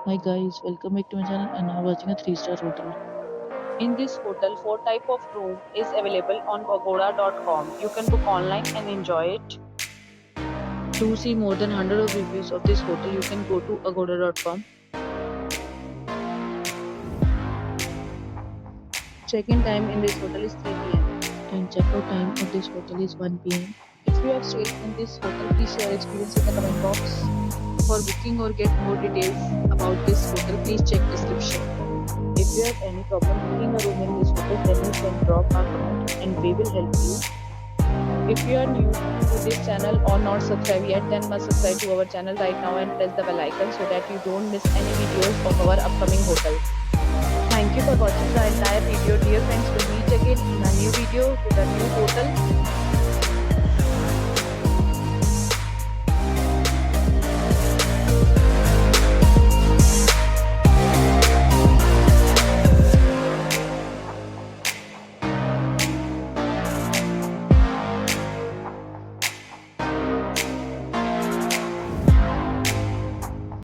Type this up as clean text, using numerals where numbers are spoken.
Hi guys, welcome back to my channel and now watching a 3-star hotel. In this hotel, four type of room is available on pagoda.com. You can book online and enjoy it. To see more than 100 of reviews of this hotel, you can go to agoda.com. Check-in time in this hotel is 3 p.m. and check-out time of this hotel is 1 p.m. If you have stayed in this hotel, please share your experience in the comment box. For booking or get more details about this hotel, please check description. If you have any problem booking a room in this hotel, then you can drop a comment and we will help you. If you are new to this channel or not subscribed yet, then must subscribe to our channel right now and press the bell icon so that you don't miss any videos of our upcoming hotel. Thank you for watching the entire video. Dear friends, will meet again in a new video with a new hotel.